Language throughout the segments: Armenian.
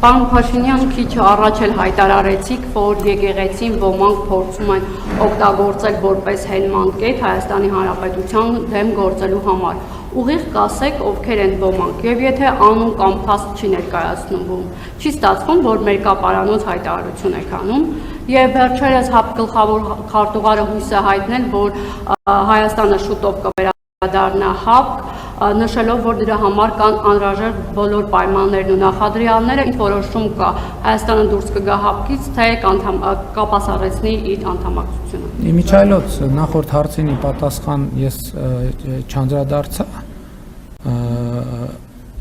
Պարոն Փաշինյան, քիչ առաջ էլ հայտարարեցիք, որ եկեղեցին ոմանք փորձում են օգտագործել որպես հենման կետ Հայաստանի Հանրապետության դեմ գործելու համար։ Ուղիղ կասեք, ովքեր են ոմանք, եւ եթե անուն կամ փաստ չի ներկայացնում, չի ստացվում, որ մերկապարանոց հայտարարություն եք անում, եւ վերջերս ՀԱՊ գլխավոր քարտուղարը հույս է հայտնել, որ Հայաստանը շուտով կվերադառնա ՀԱՊ, նշելով, որ դրա համար կան անհրաժեշտ բոլոր պայմաններն ու նախադրյալները, ինչ որոշում կա Հայաստանը դուրս կգա ՀԱՊ-ից, թե կապասառեցնի իր անդամակցությունը։ Իմիջայլոց նախորդ հարցինի պատասխան ես չանդրադարձա,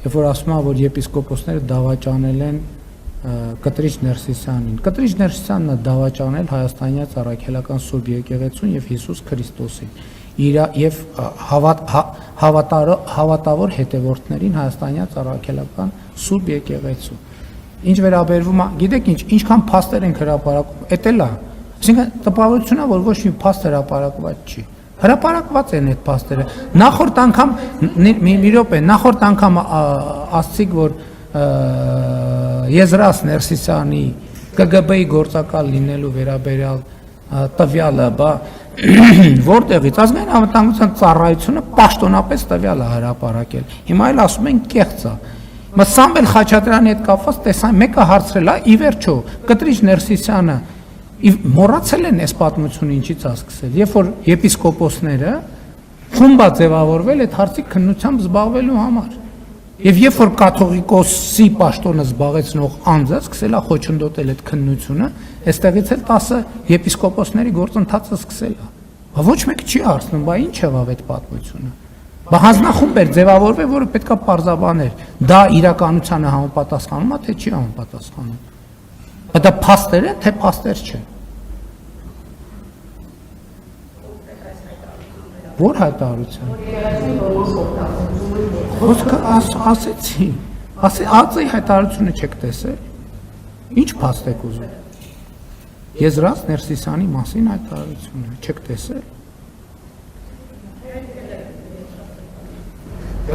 երբ որ ասում եմ, որ եպիսկոպոսները դավաճանել են Կտրիչ Ներսիսյանին։ Կտրիչ Ներսիսյանն է դավաճանել հայաստանյան առաքելական Սուրբ եկեղեցուն եւ Հիսուս Քրիստոսին եւ հավատավոր հետևորդներին հայաստանյան առաքելական Սուրբ եկեղեցու։ Ինչ վերաբերվում է, գիտեք ինչ, ինչքան փաստեր են հրապարակում, էդ էլ է։ Այսինքն տպավորությունն է, որ ոչ մի փաստ հրապարակված չի։ Հրապարակված են այդ փաստերը։ Նախորդ անգամ մի րոպե, նախորդ անգամ ասացիք, որ Եզրաս Ներսիսյանի ԿԳԲ-ի գործակալ լինելու վերաբերյալ տվյալը, որտեղից ազգային անվտանգության ծառայությունը պաշտոնապես տվյալ է հրապարակել։ Հիմա էլ ասում են կեղծ է։ Սամվել Խաչատրյանի հետ կապված տեսան, մեկը հարցրել է, ի վերջո Կտրիչ Ներսիսյանը մոռացել են այս պատմությունը ինչից է սկսել, երբ որ եպիսկոպոսները խումբ է ձևավորվել այդ հարցի քննությամբ զբաղվելու համար։ Եվ երբ որ կաթողիկոսի պաշտոնը զբաղեցնող անձը սկսել է խոչընդոտել այդ քննությունը, այստեղից էլ 10 եպիսկոպոսների գործընթացը սկսել է։ Ոչ մեկը չի հարցնում, բա ինչ եղավ այդ պատմությունը։ Բա հանձնախումբ էր ձևավորվել, որը պետքա պարզաբաներ, դա իրականությանը համապատասխանում է, թե չի համապատասխանում։ Դա փաստեր է, թե փաստեր չեն։ Որ հայտարարություն։ Խոսքը ասեցի, ԱԾ-ի հայտարարությունը չեք տեսել։ Ինչ փաստ եք ուզում։ Եզրաս Ներսիսյանի մասին հայտարարությունը չեք տեսել։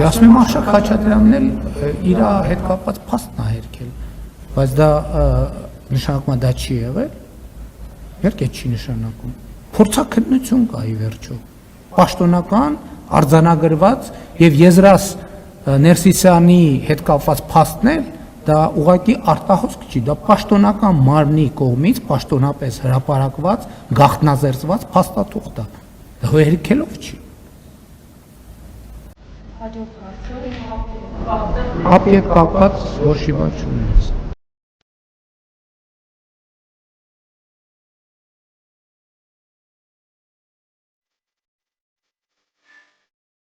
Ասում եմ Արշակ Խաչատրյանն էլ իր հետ կապված փաստն է հերքել, բայց դա նշանակում է դա չի եղել։ Իհարկե չի նշանակում։ Փորձաքննություն կա ի վերջո։ Պաշտոնական, արձանագրված եւ Եզրաս Ներսիսյանի հետ կապված փաստներ, դա ուղղակի արտահոսք չի, դա պաշտոնական մարմնի կողմից պաշտոնապես հրապարակված, գաղտնազերծված փաստաթուղթ է։ Դա հերքելով չի։ Հաջորդ հարցը ՀԱՊ-ի հետ կապված ոչ մի բան չունի։